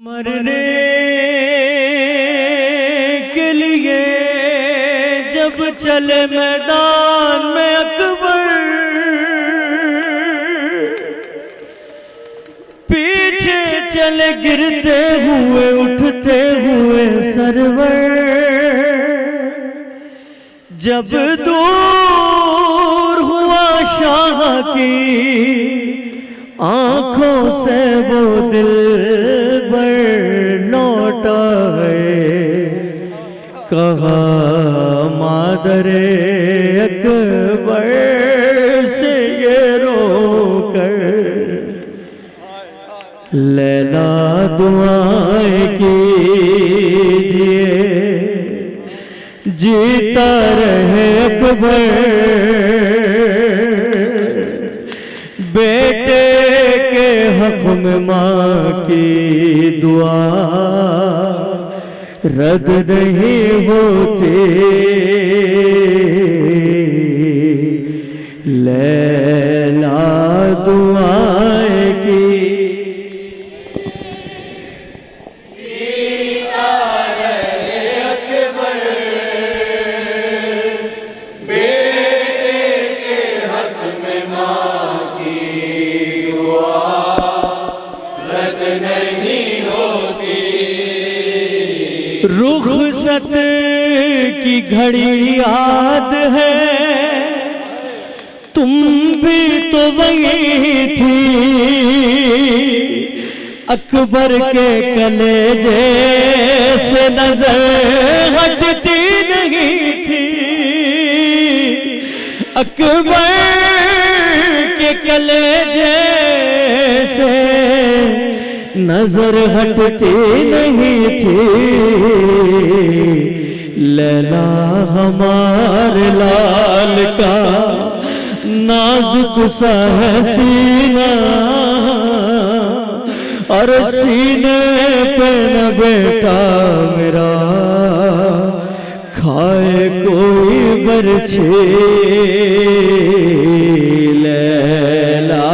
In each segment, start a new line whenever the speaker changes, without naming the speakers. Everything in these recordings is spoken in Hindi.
मरने के लिए जब चले मैदान में अकबर, पीछे चले गिरते हुए उठते हुए सरवर। जब दूर हुआ शाह की आंखों से वो दिलबर लौटा है, कहा मादरे अकबर से ये रोकर लैला दुआएं कीजिए, जीता रहे अकबर। बेटे के हक में माँ की दुआ रद्द नहीं होती, लैला दुआएं की। रुखसत की घड़ी याद है, तुम भी तो वही थी, अकबर के कलेजे से नजर हटती नहीं थी। अकबर के कलेजे से नजर हटती नहीं थी, लैला हमारे लाल का नाजुक सा है सीना, और सीने पे न बेटा मेरा खाए कोई बरछी, लैला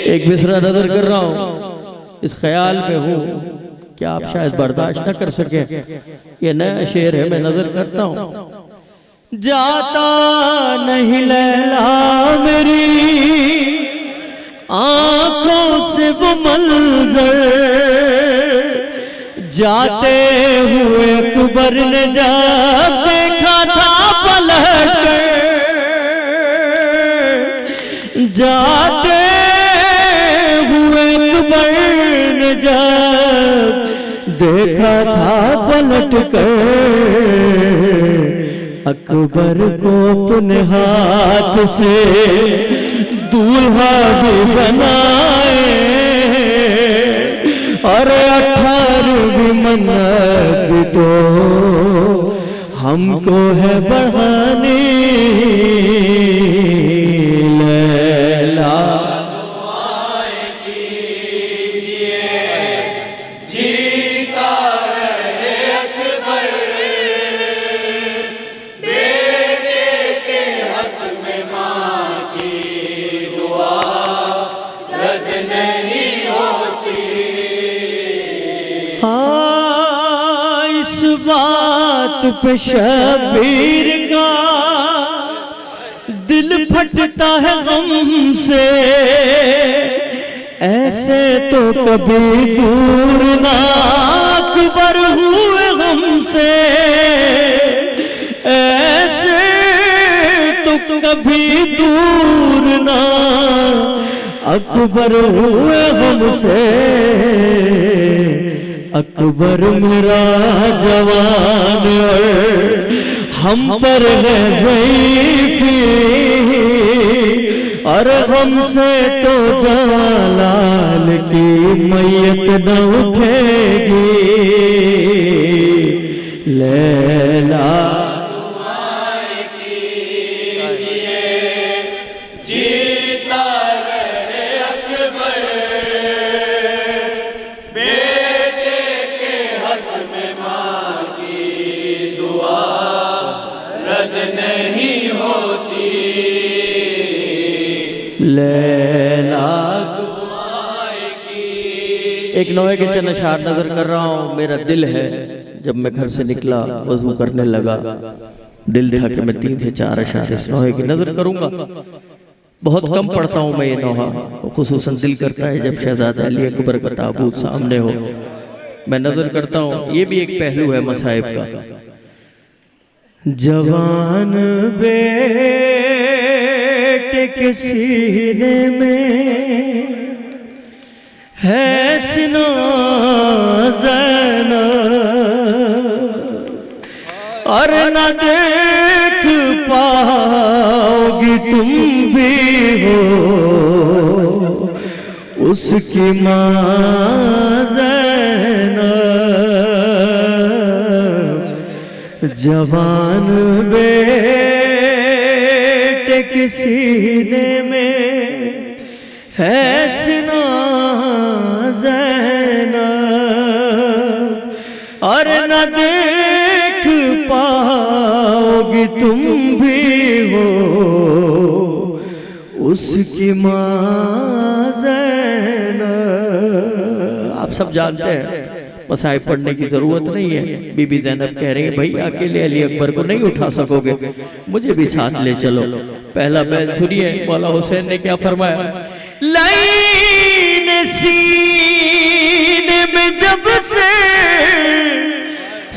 एक मिसरा नजर कर रहा हूं, इस ख्याल में हूं कि आप शायद बर्दाश्त न कर सके। ये नया शेर है, मैं नजर करता हूं। जाता नहीं लैला मेरी आंखों से वो मंजर, जाते हुए अकबर ने जब देखा था पलट कर, जाते जब देखा था पलट कर, अकबर को अपने हाथ से दूल्हा भी बनाए, और 18वीं मन्नत तो हमको है बढ़ानी, लैला बात पे शबीर का दिल फटता है गम से, ऐसे तो कभी दूर ना अकबर हुए हमसे, ऐसे तो कभी दूर ना अकबर हुए हमसे। अकबर मेरा जवान और हम पर है ज़ईफ़ी, और हमसे तो जलाल की मैयत न उठेगी, लैला
दुआएं कीजिए, जीता रहे
लैला एक नौए के चंद अशआर नजर कर रहा हूँ। मेरा दिल है जब मैं घर से निकला वजू करने लगा, दिल था कि मैं 3 से 4 अशआर इस नौहे की नजर करूंगा। बहुत कम पढ़ता हूँ मैं ये नौहा, खुसूसन दिल करता है जब शहजादा अली अकबर का ताबूत सामने हो मैं नजर करता हूँ। ये भी एक पहलू है मसाइब का। जवान बेटे के सीने में है सिना ज़ैनब और न देख पाओगी तुम भी हो उसकी माँ ज़ैनब। जवान बेटे के सीने में है सिना ज़ैनब और न देख पाओगी तुम भी हो उसकी माँ ज़ैनब। आप सब जानते हैं मसाइब पढ़ने की जरूरत नहीं है। बीबी ज़ैनब कह रही है भाई अकेले अली अकबर को नहीं उठा सकोगे, मुझे भी साथ ले चलो। पहला बैत सुनिए मौला हुसैन ने क्या फरमाया। लाइन सीने में जब से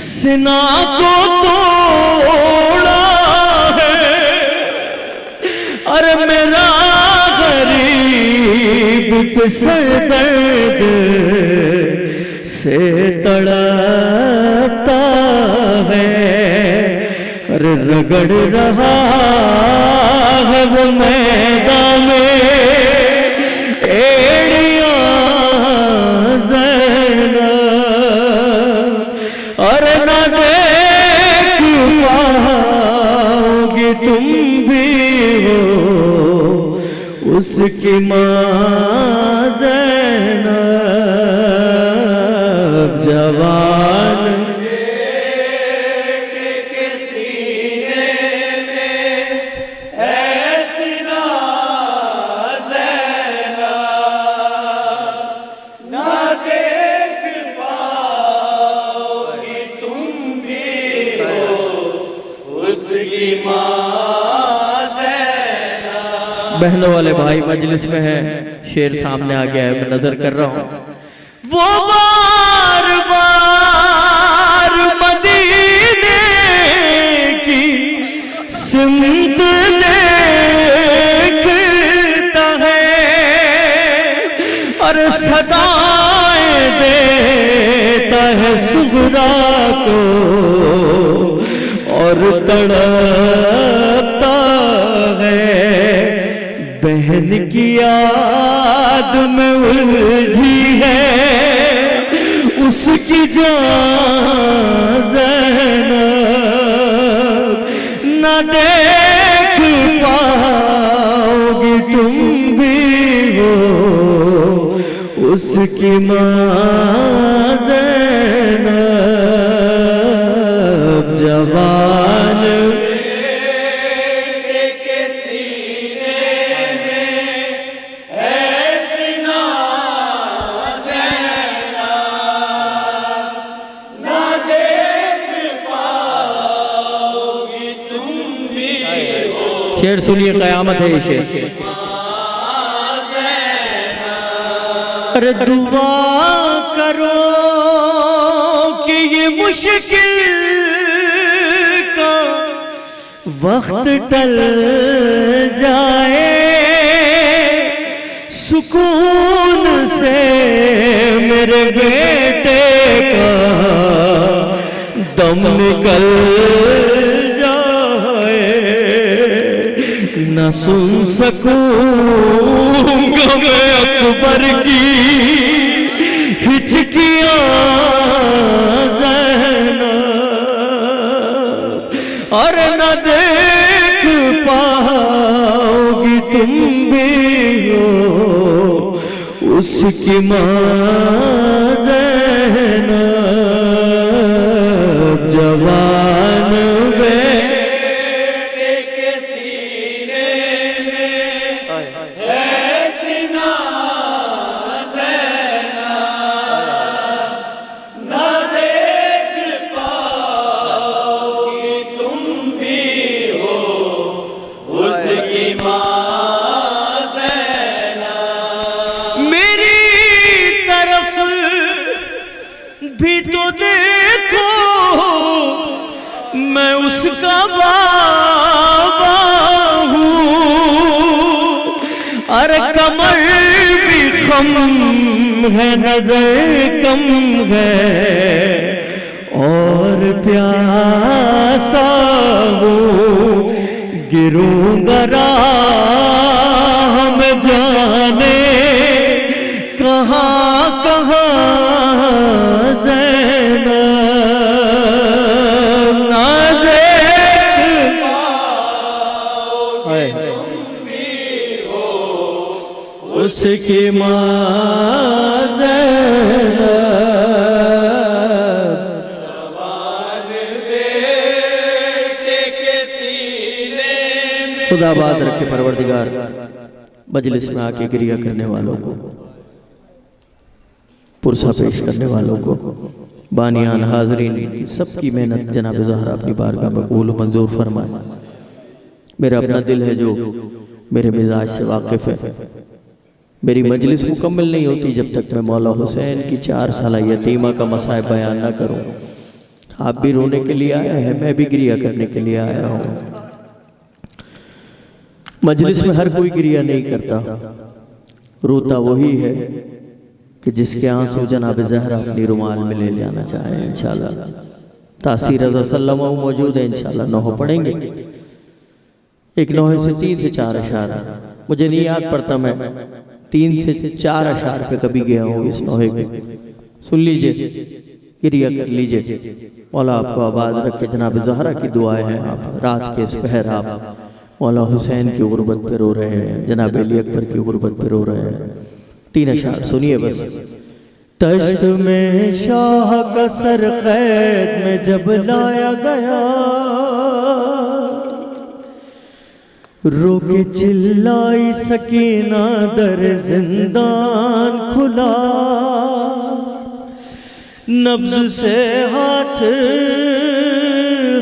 सिना को तोड़ा है अरे मेरा गरीब पे सर दर्द से तड़पता है अरे रगड़ रहा है वो मैदान में एड़िया ज़ैनब और न देख पाओगे तुम भी हो उसकी माँ ज़ैनब। जवान के सीने में है सिना ज़ैनब न देख पाओगी तुम भी हो उसकी माँ ज़ैनब। बहनों वाले भाई मजलिस में है, शेर सामने आ गया है, मैं नजर कर रहा हूँ। वो बार बार मदीने की सिमत देखता है और सदाएं देता है सुगरा को और तड़पता है बहन की याद में उलझी है उसकी जान ज़ैनब न देख पाओगी तुम भी हो उसकी माँ ज़ैनब। जवान शेर सुनिए, कयामत है ये शेर। अरे दुआ करो कि ये मुश्किल का वक्त टल जाए सुकून से मेरे बेटे का दम निकल न सुन सकूंगा मैं अकबर की हिचकियां ज़ैनब और न देख पाओगी तुम भी हो उसकी माँ ज़ैनब। जवान बेटे के सीने में है भी तो देखो मैं उसका बाबा हूँ। अरे कमर भी कम है, नजर कम है और प्यासा हूँ। गिरूंगा राह में जाने कहाँ कहाँ ज़ैनब ना देख उसकी माँ ज़ैनब। खुदा बात रखे परवरदिगार मजलिस में आके गिरिया करने वालों को, पुरसा पेश करने वालों को, बानियान हाजरीन की सबकी मेहनत जनाब ज़हरा अपनी बारगाह में कबूल मंजूर फरमाए। मेरा अपना दिल है जो मेरे मिजाज से वाकिफ़ है। मेरी मजलिस मुकम्मल नहीं होती जब तक मैं मौला हुसैन की 4 साला यतीमा का मसाइब बयान ना करूं। आप भी रोने के लिए आया है, मैं भी गिरिया करने के लिए आया हूँ। मजलिस में हर कोई गिरिया नहीं करता, रोता वही है कि जिसके आंसू जनाब ज़हरा अपनी रुमाल में ले जाना चाहे। इंशाल्लाह तासीर रज़ा सल्लल्लाहु मौजूद है, इंशाल्लाह नौह पढ़ेंगे। एक नौहे से 3 से 4 अशार, मुझे नहीं याद पड़ता मैं 3 से 4 अशार पे कभी गया हूँ। इस नौहे पे सुन लीजिए, गिरिया कर लीजिए। मौला आपको आबाद रखे। जनाब ज़हरा की दुआएं हैं। आप रात के इस पहर आप मौला हुसैन की गुर्बत पे रो रहे हैं, जनाब अली अकबर की गुर्बत पे रो रहे हैं। 3 अशार सुनिए बस। तश्त में शाह का सर कैद में जब लाया गया, रो के चिल्लाई सकीना दर जिंदान खुला। नब्ज से हाथ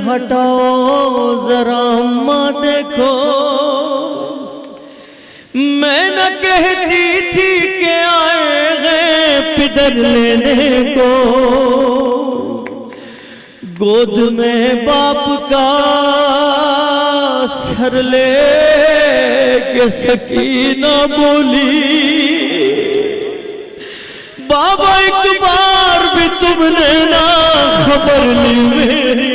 हटाओ जरा अम्मा देखो, मैं न कहती थी कि आए हैं पिदर लेने को। गोद में बाप का सर ले के सकीना बोली, बाबा एक बार भी तुमने ना खबर ली मेरी।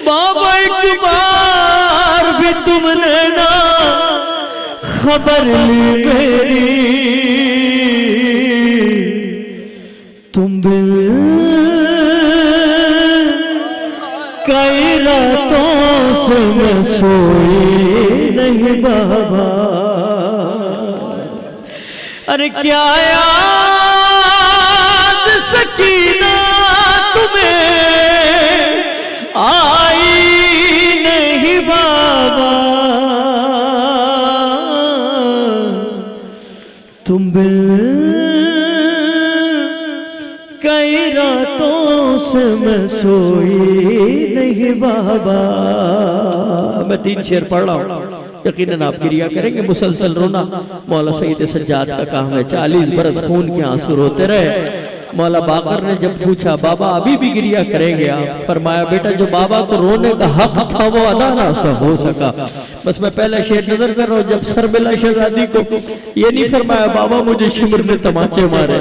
बाबा एक बार भी तुमने ना खबर ली मेरी। तुम बिन कई रातों से मैं सोई नहीं बाबा। अरे क्या याद सकीना तुम्हें आई नहीं बाबा। तुम बिन कई रातों से मैं सोई नहीं बाबा। मैं 3 शेर पढ़ रहा हूँ, यकीनन आप गिरिया करेंगे। मुसलसल रोना मौला सईद सज्जाद का काम है। 40 बरस खून के आंसू रोते रहे। मौला बाकर ने जब पूछा बाबा अभी भी गिरिया करेंगे आप? फरमाया बेटा जो बाबा को रोने का हक था वो अदा ना हो सका। बस मैं पहला शेर नजर कर रहा हूँ। जब सर मिला शहजादी को, ये नहीं फरमाया बाबा मुझे शिमर में तमाचे मारे,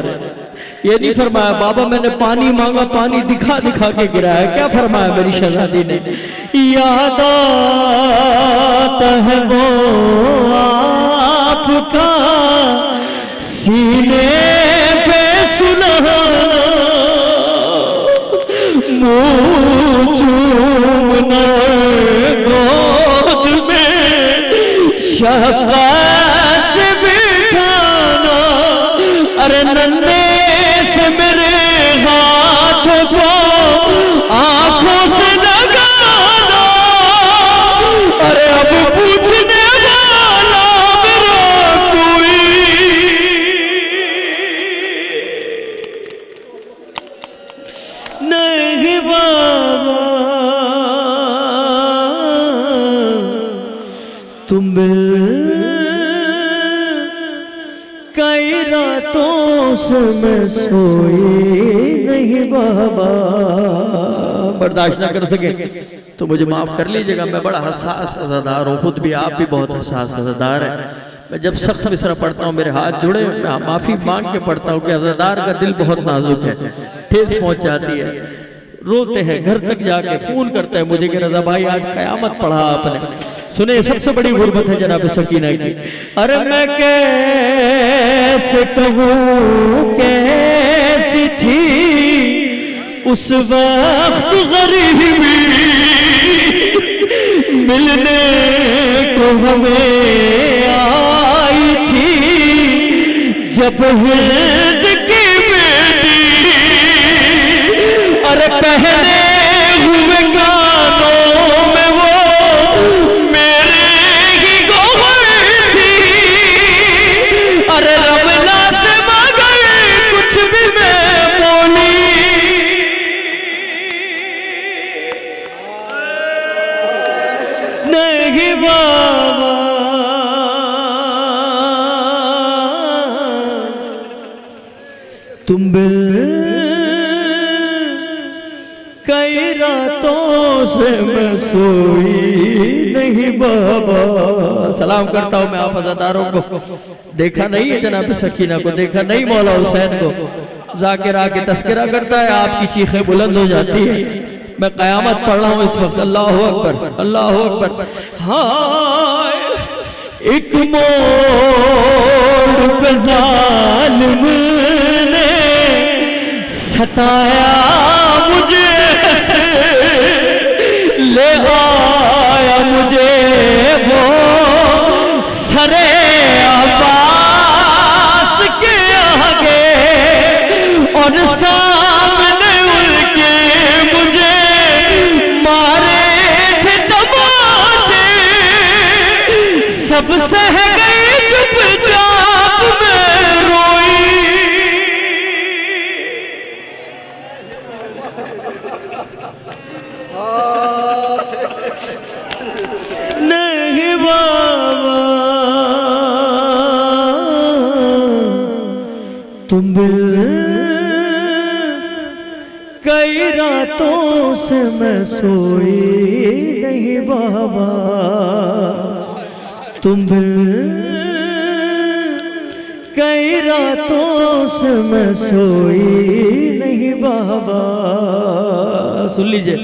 ये नहीं फरमाया बाबा मैंने पानी मांगा पानी दिखा दिखा के गिराया। क्या फरमाया मेरी शहजादी ने? याद आता है वो आपका सीने पे सुलहा, मुँह चूमना गोद में शफ़क़त से बिठाना। अरे नन्हे से मेरे हाथों को आंखों से लगाना। अरे अब पूछने वाला मेरा कोई नहीं बाबा। तुम कई रातों से मैं सोई नहीं बाबा। बर्दाश्त ना कर सके तो मुझे माफ कर लीजिएगा, मैं बड़ा हसास अज़ादार हूँ, खुद भी आप भी बहुत हसास अज़ादार है। मैं जब सख्त मिसरा पढ़ता हूँ मेरे हाथ जुड़े, मैं माफी मांग के पढ़ता हूँ कि अज़ादार का दिल बहुत नाजुक है, ठेस पहुंच जाती है, रोते हैं, घर तक जाके फोन करते हैं मुझे कि रजा भाई आज कयामत पढ़ा आपने। सुने सबसे बड़ी गुर्बत है जनाब सकीना की। अरे मैं कैसे कहूँ कैसी थी उस वक्त गरीबी, मिलने को हमें आई थी जब हिंद की बेटी। अरे पहने हुए गानों में वो मेरे ही गोहर थी। अरे रमला से मगर कुछ भी मैं बोली, नहीं बाबा तुम कई रातों से मैं सोई नहीं बाबा। सलाम करता हूँ मैं आप अज़ादारों को, देखा नहीं है जनाब सकीना को, देखा नहीं मौला हुसैन को, जाकिर आके तस्करा करता है, आपकी चीखें बुलंद हो जाती है। मैं कयामत पढ़ रहा हूँ इस वक्त, अल्लाह अकबर अल्लाह अकबर। हाँ एक मोड़ पे जालिम ने सताया मुझे, ले आया मुझे वो सरे अब्बास के आगे, और सामने उनके मुझे मारे थे तमाचे। सब सह गए चुपचाप में रोई। नहीं बाबा तुम कई रातों से मैं सोई नहीं बाबा। तुम कई रातों से मैं सोई नहीं बाबा। सुन लीजिए,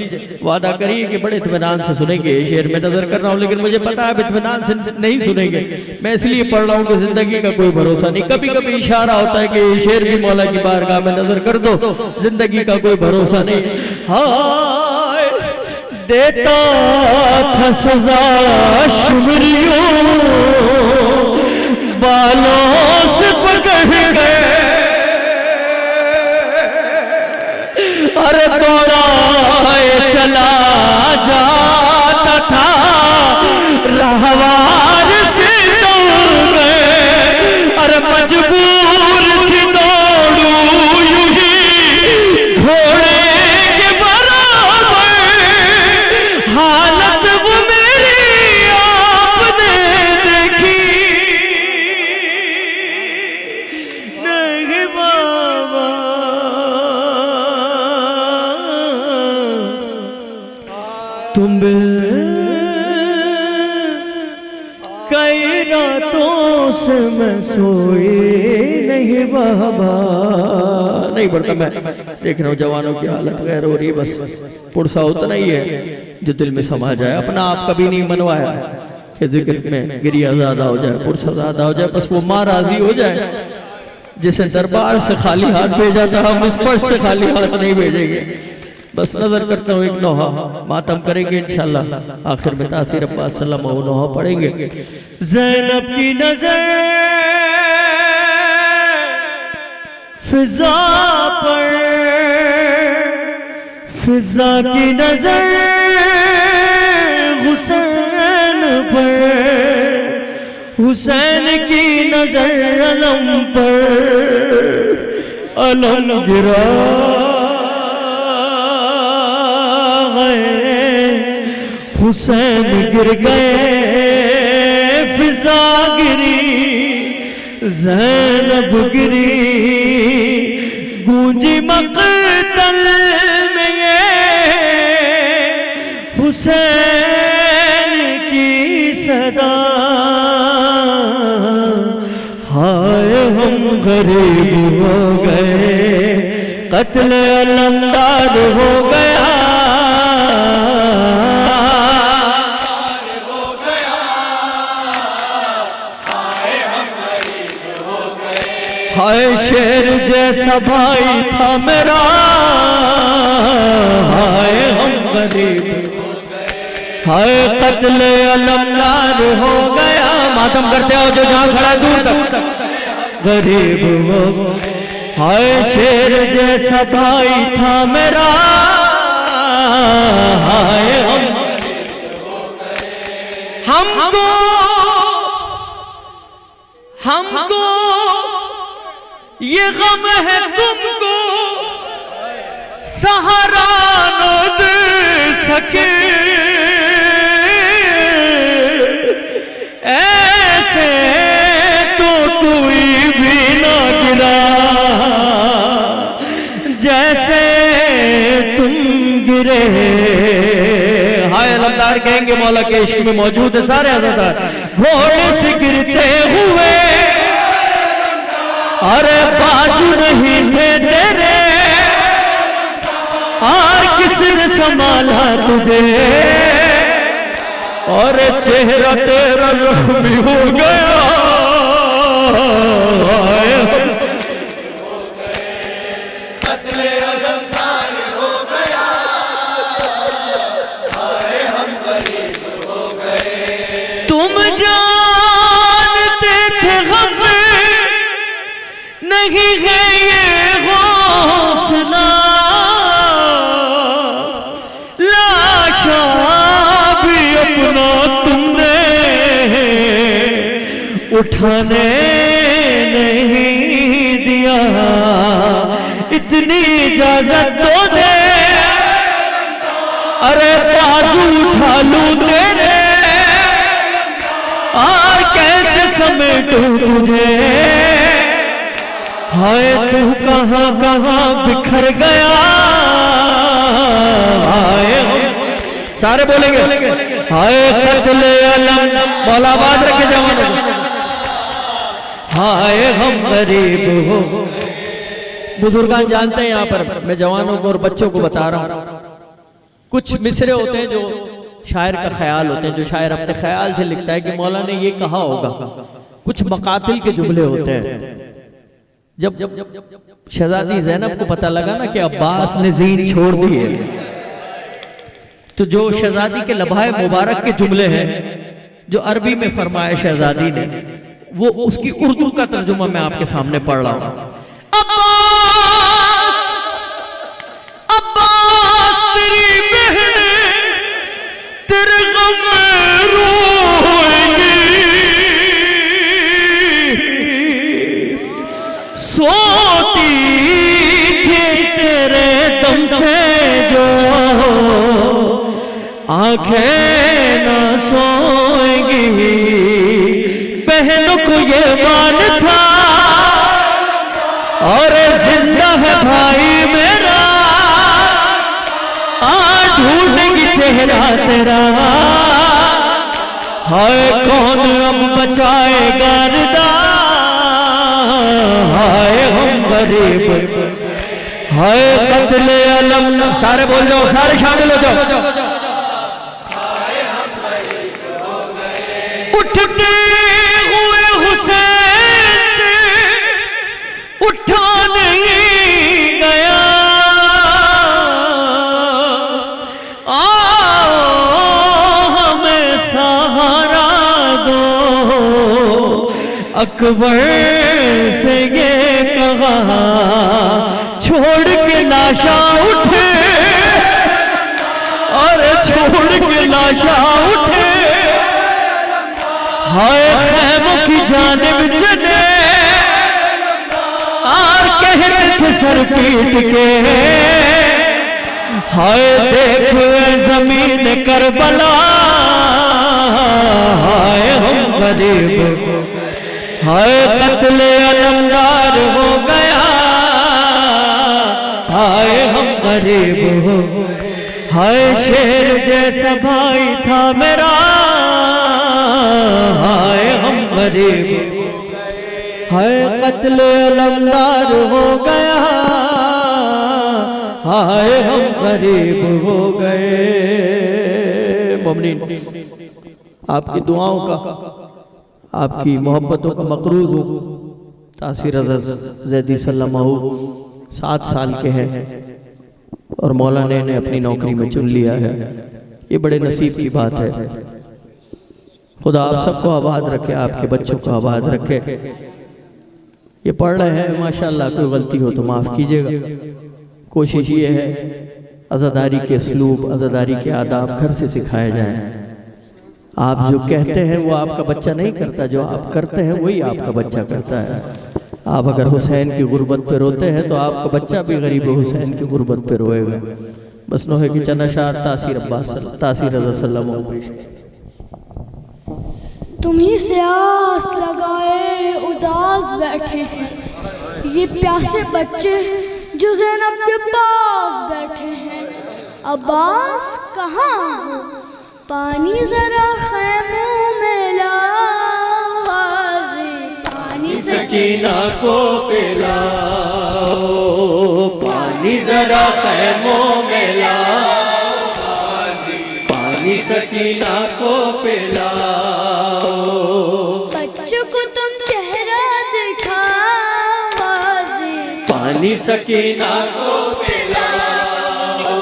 वादा करिए कि बड़े इत्मीनान से सुनेंगे। शेर में नजर कर रहा हूँ लेकिन मुझे पता है इत्मीनान से नहीं सुनेंगे, मैं इसलिए पढ़ रहा हूँ कि जिंदगी का कोई भरोसा नहीं। कभी कभी इशारा होता है कि ये शेर भी मौला की बारगाह में नजर कर दो, जिंदगी का कोई भरोसा नहीं। हाय देता था सजा शुमरियों बालों से पकड़ गए। अरे दौड़ाए चला जाता था रहवार से दौड़ में। अरे मजबूर थी दौड़ू यूं ही घोड़े के बराबर, हालत वो मेरी आपने देखी। नहीं बाबा तुम कई रातों से मैं सोई नहीं बाबा। नहीं बढ़ता, मैं देख रहा हूँ जवानों की हालत गैर हो रही है। बस पुरसा उतना ही है जो दिल में समा जाए। अपना आप कभी नहीं मनवाया कि जिक्र में गिरिया ज्यादा हो जाए, पुरसा ज्यादा हो जाए, बस वो माँ राजी हो जाए। जिसे दरबार से खाली हाथ भेजा था, हम इस फर्श से खाली हाथ नहीं भेजेंगे। बस नजर करता हूँ एक नोहा मातम करेंगे इंशाल्लाह। आखिर में तासीर अब्बास सल्लम वो नोहा पढ़ेंगे। ज़ैनब की नजर फिजा पर, फिजा की नजर हुसैन पर, हुसैन की नजर अलम पर, अलम गिरा हुसैन गिर गए, फिजा गिरी ज़ैनब गिरी गूंजी मक़तल में ये हुसैन की सदा। हाय हम गरीब हो गए, कत्ल अलमदार हो गया। हाय शेर जैसा भाई था मेरा, हाय हम गरीब हो गए। हाय कत्ल अलमदार हो गया। मातम करते हो जो जहां खड़ा दूर तक, गरीब हो। हाय शेर जैसा भाई था मेरा, हाय हम हमको ये गम है तुमको सहारा न दे सके। ऐसे तो कोई भी ना गिरा जैसे तुम गिरे। हाय अलमदार कहेंगे मौला के इश्क में मौजूद है सारे अज़ादार। घोड़े से गिरते हुए अरे बाजू नहीं थे तेरे, और किसने संभाला तुझे, और चेहरा तेरा जख्मी हो गया। तुम जानते थे गम नहीं है ये हौसला, लाशा भी अपना तुमने उठाने नहीं दिया। इतनी इजाजत तो दे, अरे बाजू उठा लूं तेरे, और कैसे समेटूं तुझे। हाय तू कहां कहां बिखर गया। हाय सारे बोलेंगे हाय कत्ल अलम, मौला आबाद रखे जवानों। हाय हम गरीब हो। बुजुर्गान जानते हैं यहाँ पर मैं जवानों को और बच्चों को बता रहा हूँ। कुछ मिसरे होते हैं जो शायर का ख्याल होते हैं, जो शायर अपने ख्याल से लिखता है कि मौला ने ये कहा होगा। कुछ मकातिल के जुमले होते हैं। जब शहजादी ज़ैनब को पता लगा ना कि अब्बास ने ज़ीन छोड़ दी है, तो जो शहजादी के लम्हाए मुबारक के जुमले हैं जो अरबी में फरमाया शहजादी ने, वो उसकी उर्दू का तर्जुमा मैं आपके सामने पढ़ रहा हूं। अब्बास तेरी बहन तेरे गम में रोएगी, सोती थी तेरे दम से जो आंखें न सोएगी। बहनों को ये मान था और जिंदा है भाई मेरा, ढूंढेगी चेहरा तेरा। हाय कौन अब बचाएगा निदा, हाय हम गरीब। हाय कत्ल अलम, सारे बोल जाओ, सारे शामिल हो जाओ। उठते हुए हुसैन से उठा नहीं गया, आओ हमें सहारा दो। अकबर से ये कहा छोड़ के लाशा उठे, और छोड़ के लाशा उठे। हाय खैमों की जानिब चले, और कह रहे थे सर पीट के, हाय देख जमीन करबला। हाय हम गरीब, हाय कत्ले अलमदार हो गया, हाय हम गरीब हो, हाय शेर जैसा भाई था मेरा, हाय हम गरीब, हाय कत्ले अलमदार हो गया, हाय हम गरीब हो गए। मोमिनीन, आपकी दुआओं का, आपकी मोहब्बतों का मकरूज हूँ। तासीर रज़ा ज़ैदी सल्लल्लाहु 7 साल के हैं और मौलाना ने अपनी नौकरी में चुन लिया है। ये बड़े नसीब की बात है। खुदा आप सबको आबाद रखे, आपके बच्चों को आबाद रखे। ये पढ़ रहे हैं माशाअल्लाह, कोई गलती हो तो माफ़ कीजिएगा। कोशिश ये है अज़ादारी के सलूब, अज़ादारी के आदाब घर से सिखाए जाएं। आप जो कहते हैं वो आपका बच्चा नहीं करता, जो आप करते हैं वही आपका बच्चा करता है। आप अगर हुसैन की गुर्बत पे रोते हैं तो आपका बच्चा भी गरीब हुसैन की गुर्बत पे रोएगा। बस नोहे की चंद अशार तासीर अब्बास तासीर रज़ा सल्लल्लाहु अलैहि वसल्लम।
तुम्ही से आस लगाए उदास बैठे हैं ये प्यासे बच्चे जो ज़ैनब के पास बैठे हैं। अब्बास कहाँ हो, पानी जरा खैमों में लाओ, पानी
सकीना को पिलाओ, पानी जरा खैमों में लाओ, पानी सकीना को पिलाओ।
बच्चों को तुम चेहरा दिखाओ,
पानी सकीना को पिलाओ,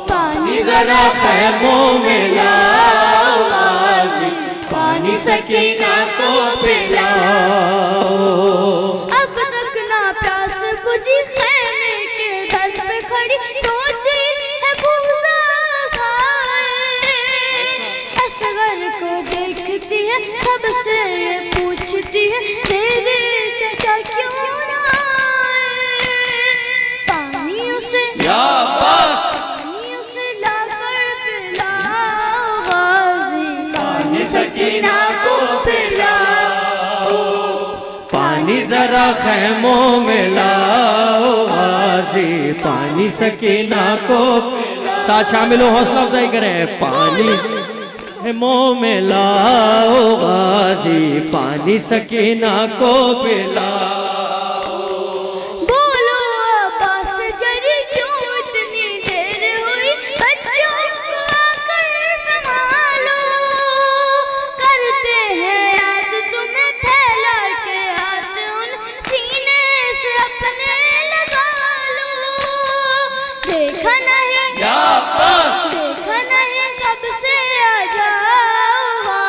पानी जरा खैमों में लाओ, पानी सकीना को पिलाओ।
अब तक ना प्यास बुझी खैमे के घर पे खड़ी रोती है बूज़ा खाए। असगर को देखती है सबसे ये पूछती है तेरे चचा क्यों ना आए। पानी उसे लाकर पिलाओ, पानी सकीना को पिलाओ।
पानी जरा खैमों में लाओ, गाजी पानी सकीना को। साथ शामिल हो, हौसला अफजाई करें। पानी खैमों में लाओ, गाजी पानी सकीना को पिलाओ।
बोलो अब्बास जरी क्यों इतनी देर हुई, बच्चों को आकर संभालो। करते हैं याद तुम्हें फैला के हाथ उन सीने से अपने लगा लो। देखा नहीं कब से आ जाओ,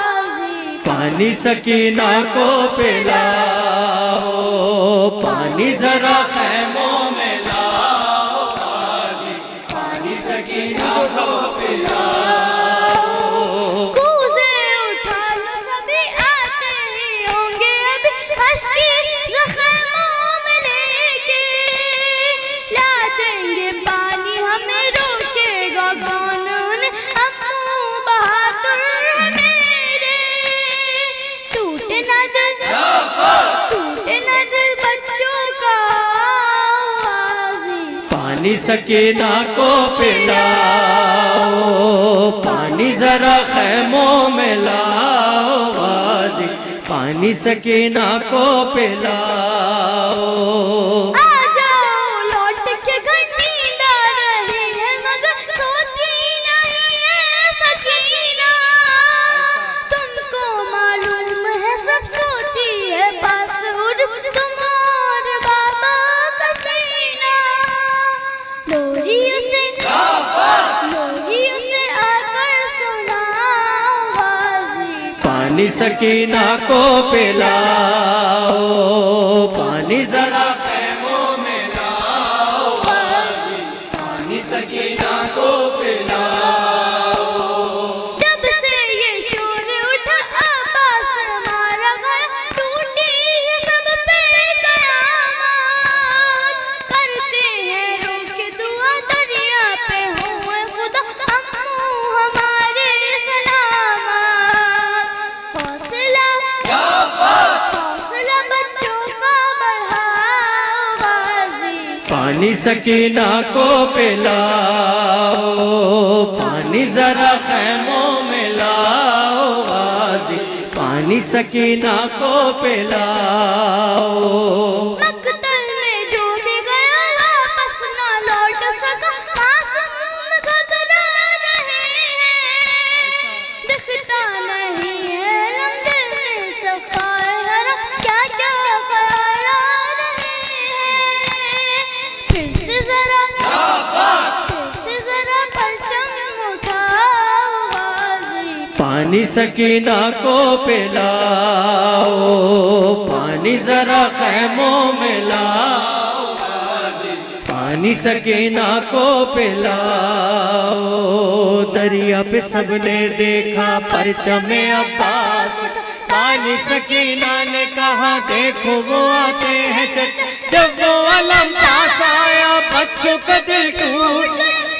पानी सकीना को पिलाओ, पानी जरा खैमों में लाओ, पानी सकीना को पिलाओ।
कूज़े उठा लो सभी आते ही होंगे अभी मस्की ज़ख़मों में लेके। ला देंगे पानी हमें रोकेगा कौन, अम्मू बहादुर है मेरे। टूटे न दिल बच्चों का,
पानी सकीना को पिलाओ, पानी जरा खैमों में लाओ, गाजी पानी सकीना को पिलाओ।
आ जाओ लौट के घर, नींद आ रही है मगर सोती नहीं है सकीना। तुमको मालूम है सब सोती है पास तुम और बाबा का सीना। लोरी उसे आकर सुनाओ,
पानी सकीना को पिलाओ, पानी जरा खैमों में लाओ, पानी सकीना को पिलाओ।
जब से ये शोर उठा अब्बास मारा गया, टूटी है सब पे कयामत। करते हैं रोक दुआ दरिया पे हुए खुदा, अम्मू हमारे सलामत। हौसला
पानी सकीना को पिलाओ, पानी जरा खैमों में लाओ गाजी, पानी सकीना को पिलाओ।
मकतल में जो भी गया वापस ना लौट सका, मासूम घबरा रहे हैं, दिखता नहीं है लम्बे में सफाए हरम, क्या क्या ख्याल आ रहे हैं। फिर से जरा परचम उठाओ गाजी,
पानी सकीना को पिलाओ, पानी जरा खैमों में लाओ, पानी सकीना को पिलाओ। दरिया पे सबने देखा परचमे अब्बास, पानी सकीना ने कहा देखो वो आते हैं चचा। जब वो अलम पास आया बच्चों का दिल टूट,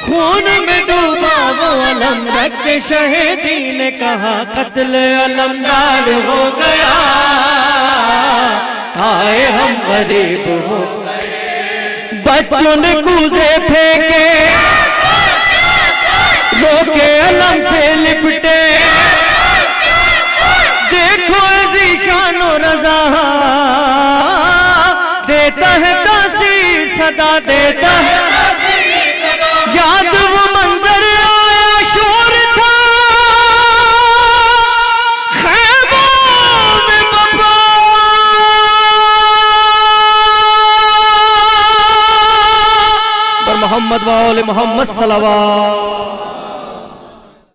खून में डूबा वो अलम रख के शहीदी ने कहा कत्ल अलमदार हो गया, आए हम गरीब हो गए। बच्चों ने कूजे फेंके, रोके अलम से लिपटे, देखो ज़ीशान और रज़ा देता है तासीर, सदा देता है याद वो मंजर आया, शोर था खैमों में बपा, पर मोहम्मद वाले मोहम्मद सल्लल्लाहु